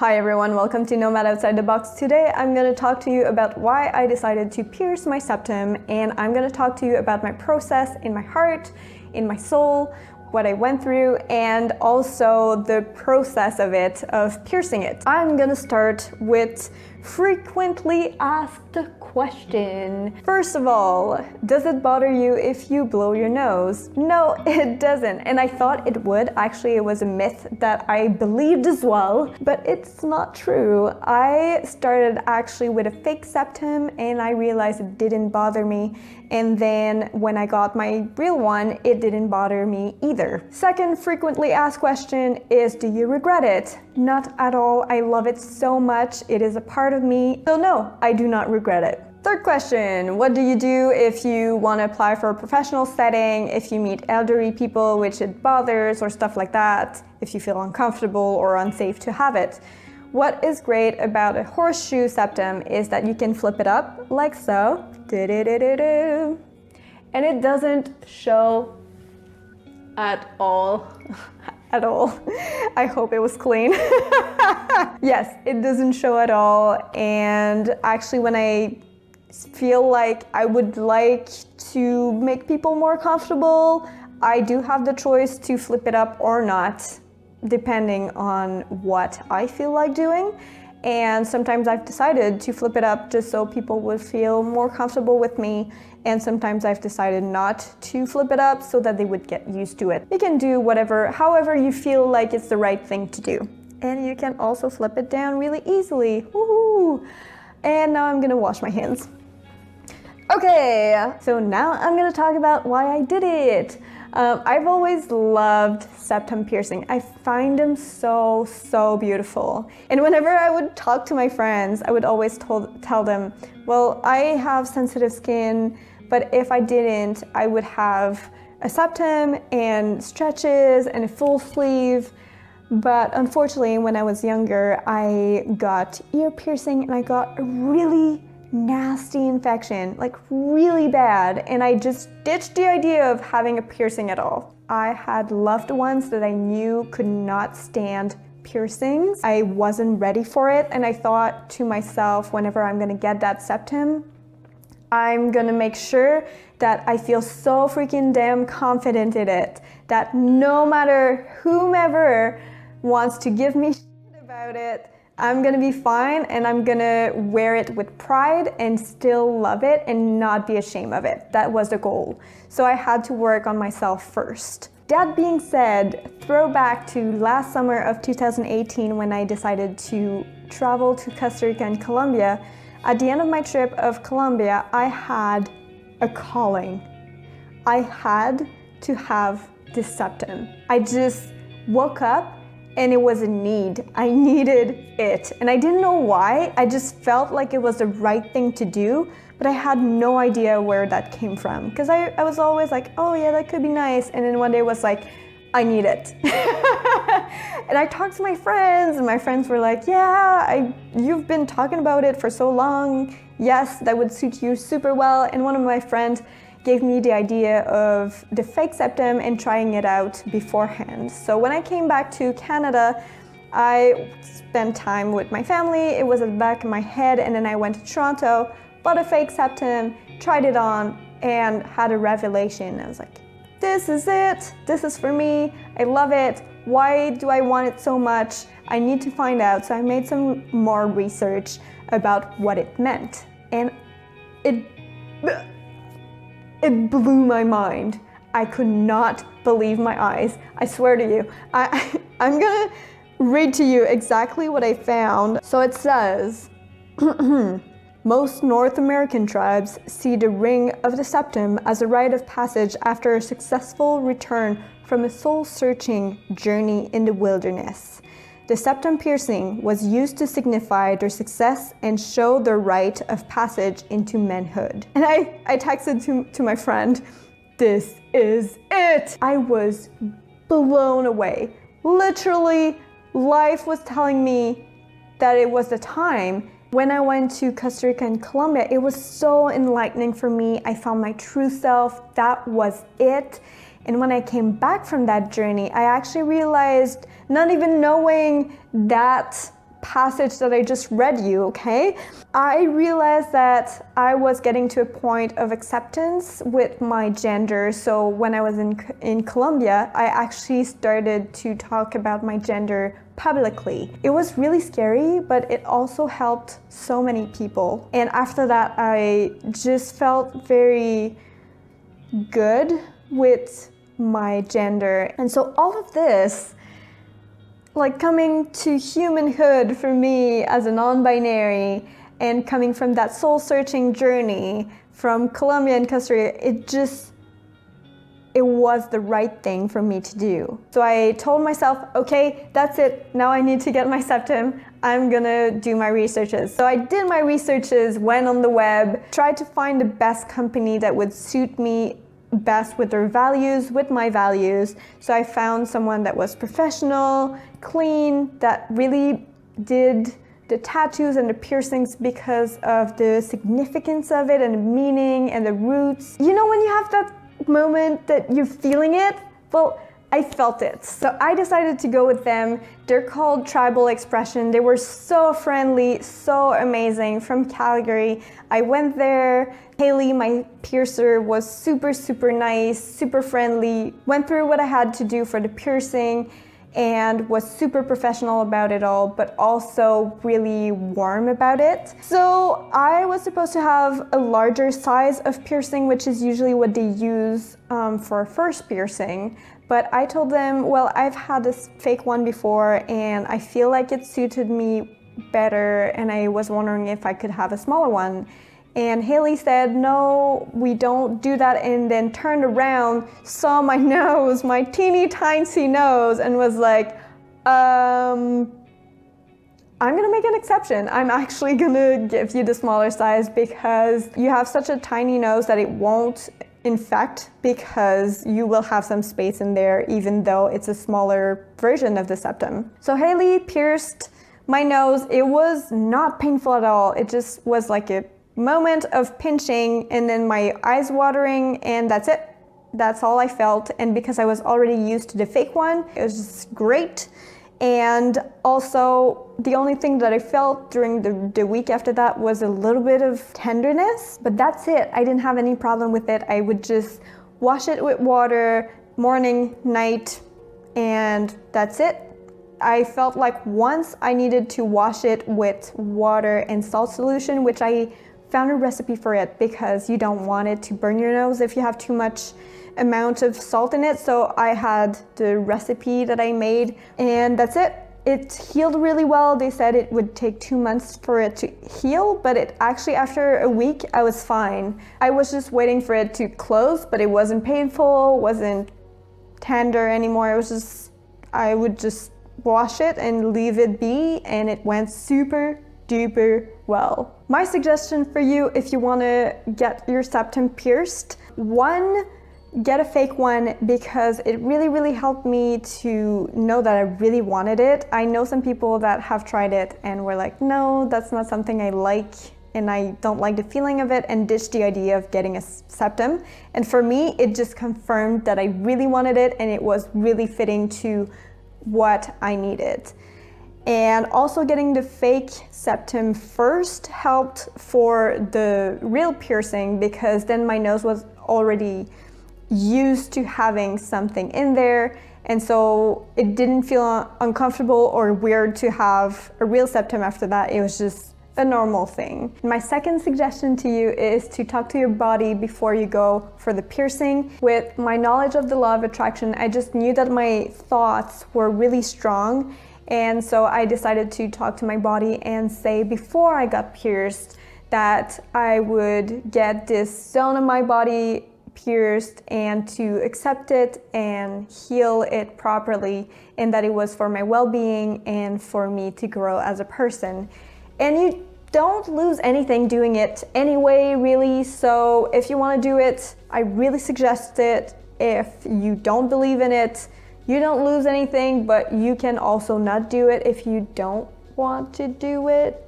Hi everyone, welcome to Nomad Outside the Box. Today I'm going to talk to you about why I decided to pierce my septum, and I'm going to talk to you about my process in my heart, in my soul, what I went through, and also the process of piercing it. I'm going to start with frequently asked question. First of all, does it bother you if you blow your nose? No, it doesn't. And I thought it would. Actually, it was a myth that I believed as well, but it's not true. I started actually with a fake septum and I realized it didn't bother me. And then when I got my real one, it didn't bother me either. Second frequently asked question is, do you regret it? Not at all. I love it so much. It is a part of me. So no, I do not regret it. Third question, what do you do if you want to apply for a professional setting, if you meet elderly people which it bothers or stuff like that, if you feel uncomfortable or unsafe to have it? What is great about a horseshoe septum is that you can flip it up like so, and it doesn't show at all. At all. I hope it was clean. Yes, it doesn't show at all. And actually when I feel like I would like to make people more comfortable, I do have the choice to flip it up or not, depending on what I feel like doing. And sometimes I've decided to flip it up just so people would feel more comfortable with me. And sometimes I've decided not to flip it up so that they would get used to it. You can do however you feel like it's the right thing to do. And you can also flip it down really easily. Woohoo! And now I'm gonna wash my hands. Okay, so now I'm gonna talk about why I did it. I've always loved septum piercing. I find them so beautiful. And whenever I would talk to my friends, I would always tell them, well, I have sensitive skin, but if I didn't, I would have a septum and stretches and a full sleeve. But unfortunately, when I was younger, I got ear piercing and I got a really nasty infection, like really bad, and I just ditched the idea of having a piercing at all. I had loved ones that I knew could not stand piercings. I wasn't ready for it, and I thought to myself, whenever I'm gonna get that septum, I'm gonna make sure that I feel so freaking damn confident in it that no matter whomever wants to give me shit about it, I'm gonna be fine and I'm gonna wear it with pride and still love it and not be ashamed of it. That was the goal. So I had to work on myself first. That being said, throwback to last summer of 2018 when I decided to travel to Costa Rica and Colombia. At the end of my trip of Colombia, I had a calling. I had to have this septum. I just woke up and it was a need. I needed it. And I didn't know why. I just felt like it was the right thing to do, but I had no idea where that came from. Because I was always like, oh yeah, that could be nice. And then one day was like, I need it. And I talked to my friends and my friends were like, yeah, you've been talking about it for so long. Yes, that would suit you super well. And one of my friends gave me the idea of the fake septum and trying it out beforehand. So when I came back to Canada, I spent time with my family. It was at the back of my head, and then I went to Toronto, bought a fake septum, tried it on, and had a revelation. I was like, this is it. This is for me. I love it. Why do I want it so much? I need to find out. So I made some more research about what it meant. And it blew my mind. I could not believe my eyes. I swear to you. I'm gonna read to you exactly what I found. So it says, most North American tribes see the ring of the septum as a rite of passage after a successful return from a soul-searching journey in the wilderness. The septum piercing was used to signify their success and show their rite of passage into manhood. And I texted to my friend, this is it! I was blown away. Literally, life was telling me that it was the time. When I went to Costa Rica and Colombia, it was so enlightening for me. I found my true self. That was it. And when I came back from that journey, I actually realized, not even knowing that passage that I just read you, okay? I realized that I was getting to a point of acceptance with my gender. So when I was in Colombia, I actually started to talk about my gender publicly. It was really scary, but it also helped so many people. And after that, I just felt very good with my gender. And so all of this, like coming to humanhood for me as a non-binary and coming from that soul-searching journey from Colombia and Costa Rica, it was the right thing for me to do. So I told myself, okay, that's it. Now I need to get my septum. I'm gonna do my researches. So I did my researches, went on the web, tried to find the best company that would suit me best with their values, with my values. So I found someone that was professional, clean, that really did the tattoos and the piercings because of the significance of it and the meaning and the roots. You know when you have that moment that you're feeling it? Well, I felt it. So I decided to go with them. They're called Tribal Expression. They were so friendly, so amazing, from Calgary. I went there. Haley, my piercer, was super, super nice, super friendly, went through what I had to do for the piercing and was super professional about it all, but also really warm about it. So I was supposed to have a larger size of piercing, which is usually what they use for a first piercing. But I told them, well, I've had this fake one before and I feel like it suited me better, and I was wondering if I could have a smaller one. And Haley said, no, we don't do that, and then turned around, saw my nose, my teeny tiny nose, and was like, I'm gonna make an exception. I'm actually gonna give you the smaller size because you have such a tiny nose that it won't infect, because you will have some space in there even though it's a smaller version of the septum. So Haley pierced my nose. It was not painful at all. It just was like a moment of pinching and then my eyes watering, and that's it. That's all I felt. And because I was already used to the fake one, it was just great. And also, the only thing that I felt during the week after that was a little bit of tenderness, but that's it. I didn't have any problem with it. I would just wash it with water, morning, night, and that's it. I felt like once I needed to wash it with water and salt solution, which I found a recipe for it because you don't want it to burn your nose if you have too much amount of salt in it. So I had the recipe that I made, and that's it. It healed really well. They said it would take 2 months for it to heal, but it actually, after a week, I was fine. I was just waiting for it to close, but it wasn't painful, wasn't tender anymore. It was just, I would just wash it and leave it be, and it went super duper well. My suggestion for you, if you want to get your septum pierced, one, get a fake one, because it really helped me to know that I really wanted it. I know some people that have tried it and were like, no, that's not something I like, and I don't like the feeling of it, and ditched the idea of getting a septum. And for me, it just confirmed that I really wanted it, and it was really fitting to what I needed. And also getting the fake septum first helped for the real piercing, because then my nose was already used to having something in there, and so it didn't feel uncomfortable or weird to have a real septum after that. It was just a normal thing. My second suggestion to you is to talk to your body before you go for the piercing. With my knowledge of the law of attraction, I just knew that my thoughts were really strong, and so I decided to talk to my body and say before I got pierced that I would get this zone of my body pierced and to accept it and heal it properly, and that it was for my well-being and for me to grow as a person. And you don't lose anything doing it anyway, really. So if you want to do it, I really suggest it. If you don't believe in it, you don't lose anything, but you can also not do it if you don't want to do it.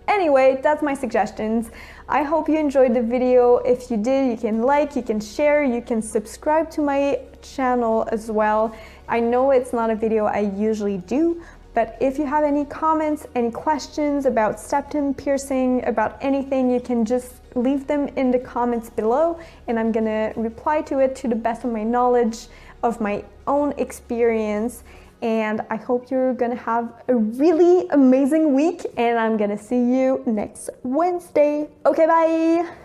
Anyway, that's my suggestions. I hope you enjoyed the video. If you did, you can like, you can share, you can subscribe to my channel as well. I know it's not a video I usually do, But if you have any comments, any questions about septum piercing, about anything, you can just leave them in the comments below, and I'm gonna reply to it to the best of my knowledge, of my own experience. And I hope you're gonna have a really amazing week, and I'm gonna see you next Wednesday. Okay, bye!